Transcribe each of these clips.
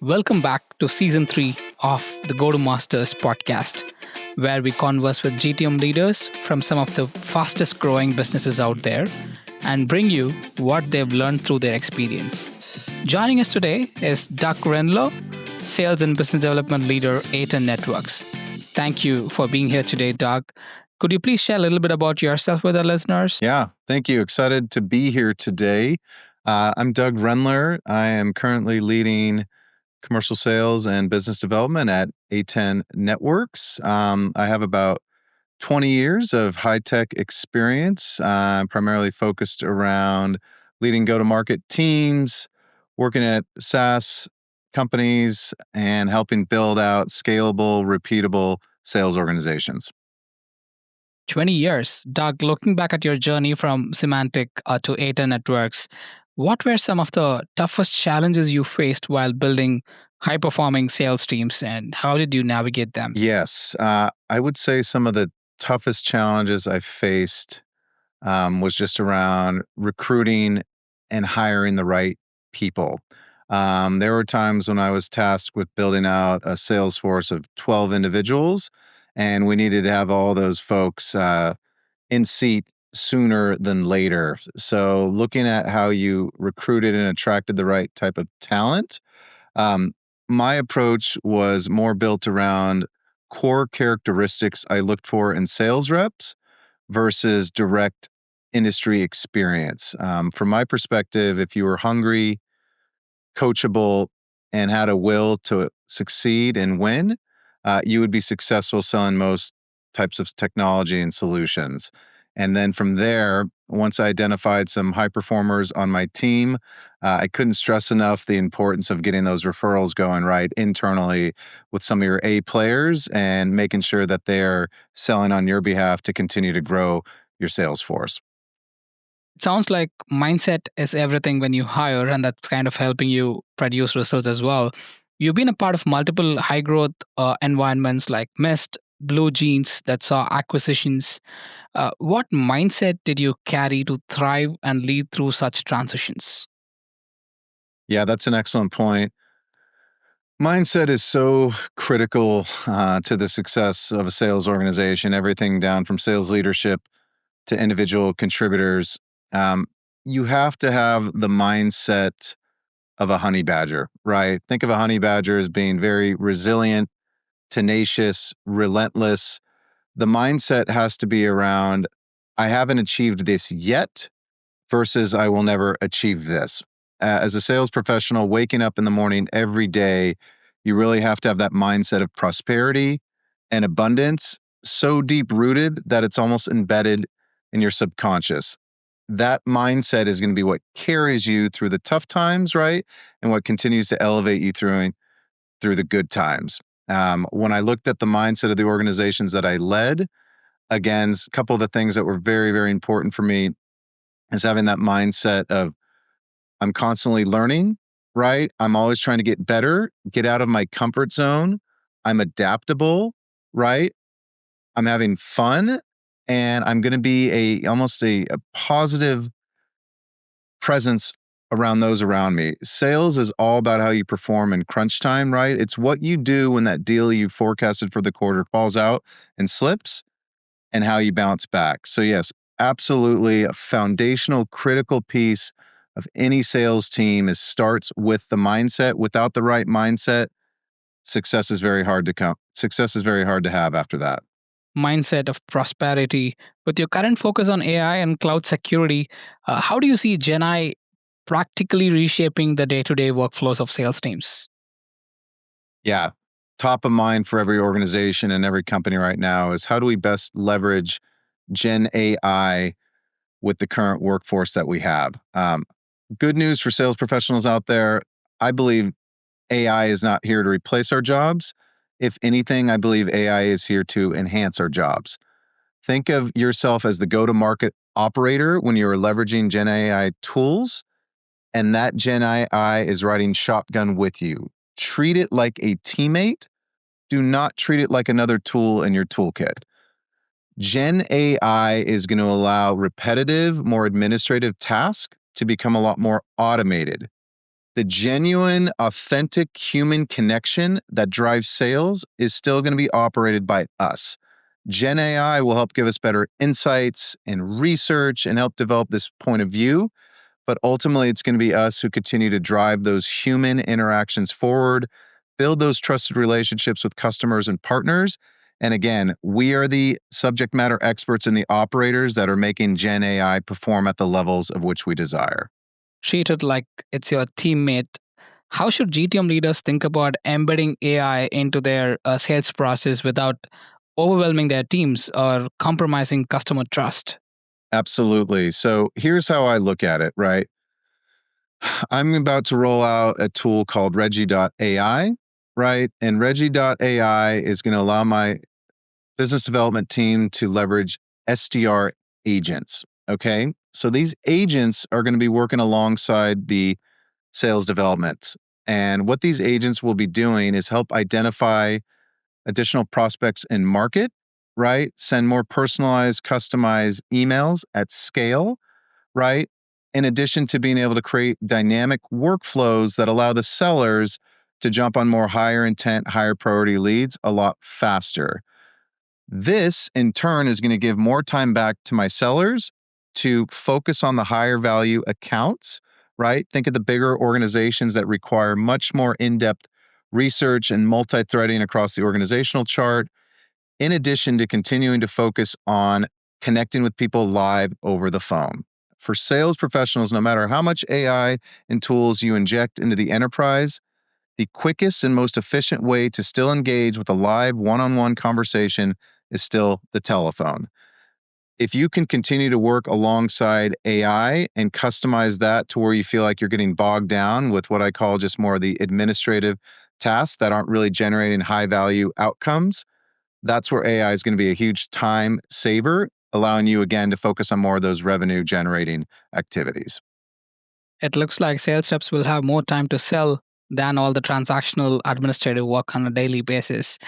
Welcome back to season 3 of the Go to Masters podcast, where we converse with GTM leaders from some of the fastest growing businesses out there and bring you what they've learned through their experience. Joining us today is Doug Rendler, Sales and Business Development Leader, A10 Networks. Thank you for being here today, Doug. Could you please share a little bit about yourself with our listeners? Yeah, thank you. Excited to be here today. I'm Doug Rendler. I am currently leading commercial sales and business development at A10 Networks. I have about 20 years of high-tech experience, primarily focused around leading go-to-market teams, working at SaaS companies, and helping build out scalable, repeatable sales organizations. 20 years. Doug, looking back at your journey from Symantec to A10 Networks, what were some of the toughest challenges you faced while building high performing sales teams, and how did you navigate them? Yes, I would say some of the toughest challenges I faced was just around recruiting and hiring the right people. There were times when I was tasked with building out a sales force of 12 individuals, and we needed to have all those folks in seat sooner than later. So, looking at how you recruited and attracted the right type of talent, um, my approach was more built around core characteristics I looked for in sales reps versus direct industry experience. From my perspective, if you were hungry, coachable, and had a will to succeed and win, you would be successful selling most types of technology and solutions. And then from there, once I identified some high performers on my team, I couldn't stress enough the importance of getting those referrals going right internally with some of your A players and making sure that they're selling on your behalf to continue to grow your sales force. It sounds like mindset is everything when you hire, and that's kind of helping you produce results as well. You've been a part of multiple high growth environments like MIST, BlueJeans that saw acquisitions. What mindset did you carry to thrive and lead through such transitions? Yeah, that's an excellent point. Mindset is so critical to the success of a sales organization, everything down from sales leadership to individual contributors. Um, you have to have the mindset of a honey badger, right? Think of a honey badger as being very resilient, tenacious, relentless. The mindset has to be around, I haven't achieved this yet versus I will never achieve this. As a sales professional, waking up in the morning every day, you really have to have that mindset of prosperity and abundance so deep rooted that it's almost embedded in your subconscious. That mindset is going to be what carries you through the tough times, right? And what continues to elevate you through the good times. When I looked at the mindset of the organizations that I led, again, a couple of the things that were very, very important for me is having that mindset of I'm constantly learning, right? I'm always trying to get better, get out of my comfort zone. I'm adaptable, right? I'm having fun, and I'm going to be almost a positive presence around those around me. Sales is all about how you perform in crunch time, right? It's what you do when that deal you forecasted for the quarter falls out and slips and how you bounce back. So yes, absolutely a foundational critical piece of any sales team is starts with the mindset. Without the right mindset, success is very hard to have after that. Mindset of prosperity. With your current focus on AI and cloud security, how do you see Gen I practically reshaping the day to day workflows of sales teams? Yeah. Top of mind for every organization and every company right now is how do we best leverage Gen AI with the current workforce that we have? Good news for sales professionals out there. I believe AI is not here to replace our jobs. If anything, I believe AI is here to enhance our jobs. Think of yourself as the go to market operator when you're leveraging Gen AI tools, and that Gen AI is riding shotgun with you. Treat it like a teammate. Do not treat it like another tool in your toolkit. Gen AI is going to allow repetitive, more administrative tasks to become a lot more automated. The genuine, authentic human connection that drives sales is still going to be operated by us. Gen AI will help give us better insights and research and help develop this point of view. But ultimately, it's going to be us who continue to drive those human interactions forward, build those trusted relationships with customers and partners. And again, we are the subject matter experts and the operators that are making Gen AI perform at the levels of which we desire. Treat it like it's your teammate. How should GTM leaders think about embedding AI into their sales process without overwhelming their teams or compromising customer trust? Absolutely. So here's how I look at it, right? I'm about to roll out a tool called Reggie.ai, right? And Reggie.ai is going to allow my business development team to leverage SDR agents. Okay. So these agents are going to be working alongside the sales development. And what these agents will be doing is help identify additional prospects in market, right? Send more personalized, customized emails at scale, right? In addition to being able to create dynamic workflows that allow the sellers to jump on more higher intent, higher priority leads a lot faster. This, in turn, is going to give more time back to my sellers to focus on the higher value accounts, right? Think of the bigger organizations that require much more in depth research and multi threading across the organizational chart, in addition to continuing to focus on connecting with people live over the phone. For sales professionals, no matter how much AI and tools you inject into the enterprise, the quickest and most efficient way to still engage with a live one-on-one conversation is still the telephone. If you can continue to work alongside AI and customize that to where you feel like you're getting bogged down with what I call just more of the administrative tasks that aren't really generating high value outcomes, that's where AI is going to be a huge time saver, allowing you again to focus on more of those revenue generating activities. It looks like sales reps will have more time to sell than all the transactional administrative work on a daily basis.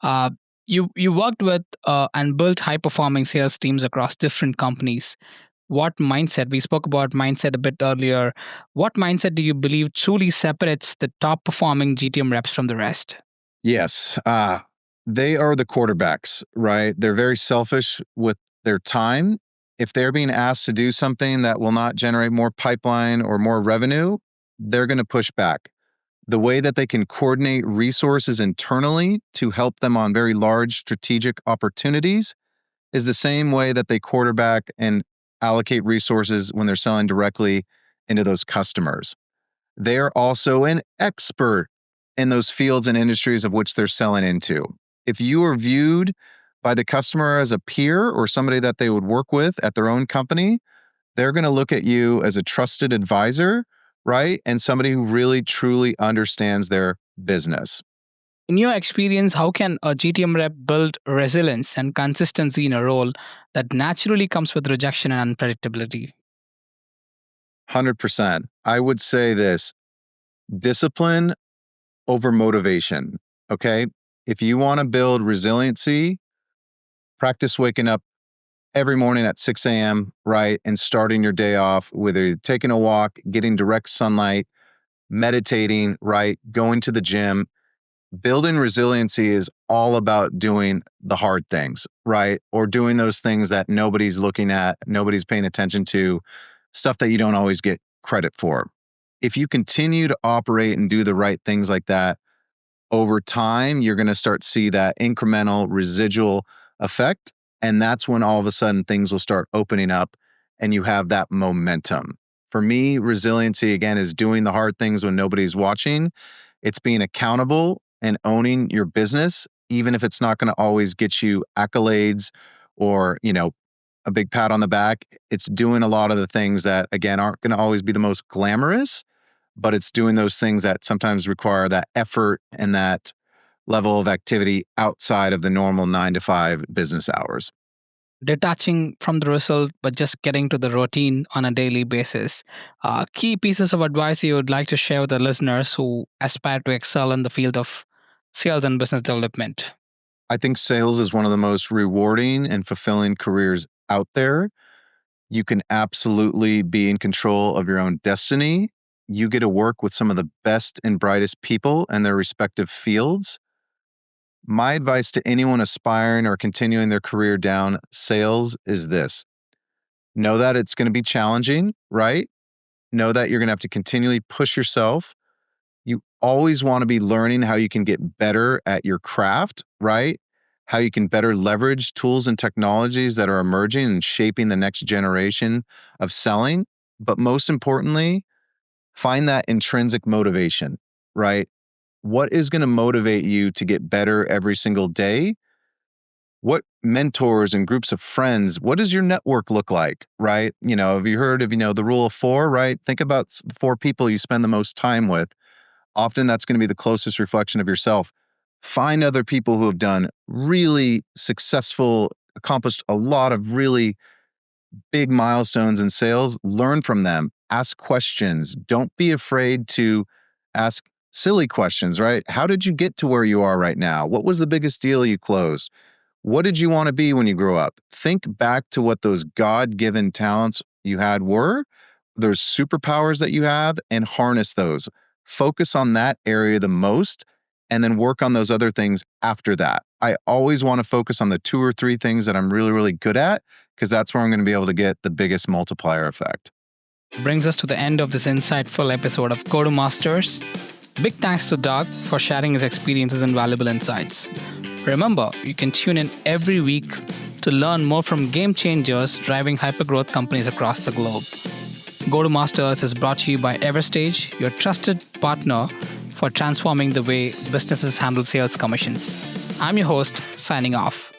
Uh, you worked with and built high performing sales teams across different companies. What mindset, we spoke about mindset a bit earlier, what mindset do you believe truly separates the top performing GTM reps from the rest? Yes, they are the quarterbacks, right? They're very selfish with their time. If they're being asked to do something that will not generate more pipeline or more revenue, they're going to push back. The way that they can coordinate resources internally to help them on very large strategic opportunities is the same way that they quarterback and allocate resources when they're selling directly into those customers. They're also an expert in those fields and industries of which they're selling into. If you are viewed by the customer as a peer or somebody that they would work with at their own company, they're going to look at you as a trusted advisor, right? And somebody who really truly understands their business. In your experience, how can a GTM rep build resilience and consistency in a role that naturally comes with rejection and unpredictability? 100%. I would say this: discipline over motivation. Okay. If you want to build resiliency, practice waking up every morning at 6 a.m., right? And starting your day off with either taking a walk, getting direct sunlight, meditating, right? Going to the gym. Building resiliency is all about doing the hard things, right? Or doing those things that nobody's looking at, nobody's paying attention to, stuff that you don't always get credit for. If you continue to operate and do the right things like that, over time, you're going to start to see that incremental residual effect. And that's when all of a sudden things will start opening up and you have that momentum. For me, resiliency, again, is doing the hard things when nobody's watching. It's being accountable and owning your business, even if it's not going to always get you accolades or, a big pat on the back. It's doing a lot of the things that, again, aren't going to always be the most glamorous, but it's doing those things that sometimes require that effort and that level of activity outside of the normal 9 to 5 business hours. Detaching from the result, but just getting to the routine on a daily basis. Key pieces of advice you would like to share with the listeners who aspire to excel in the field of sales and business development. I think sales is one of the most rewarding and fulfilling careers out there. You can absolutely be in control of your own destiny. You get to work with some of the best and brightest people in their respective fields. My advice to anyone aspiring or continuing their career down sales is this. Know that it's going to be challenging, right? Know that you're going to have to continually push yourself. You always want to be learning how you can get better at your craft, right? How you can better leverage tools and technologies that are emerging and shaping the next generation of selling. But most importantly, find that intrinsic motivation, right? What is going to motivate you to get better every single day? What mentors and groups of friends, what does your network look like, right? Have you heard of, the rule of four, right? Think about the four people you spend the most time with. Often that's going to be the closest reflection of yourself. Find other people who have done really successful, accomplished a lot of really big milestones in sales. Learn from them. Ask questions. Don't be afraid to ask silly questions, right? How did you get to where you are right now? What was the biggest deal you closed? What did you want to be when you grew up? Think back to what those God-given talents you had were, those superpowers that you have, and harness those. Focus on that area the most, and then work on those other things after that. I always want to focus on the 2 or 3 things that I'm really, really good at, because that's where I'm going to be able to get the biggest multiplier effect. Brings us to the end of this insightful episode of Go to Masters. Big thanks to Doug for sharing his experiences and valuable insights. Remember, you can tune in every week to learn more from game changers driving hypergrowth companies across the globe. Go to Masters is brought to you by Everstage, your trusted partner for transforming the way businesses handle sales commissions. I'm your host, signing off.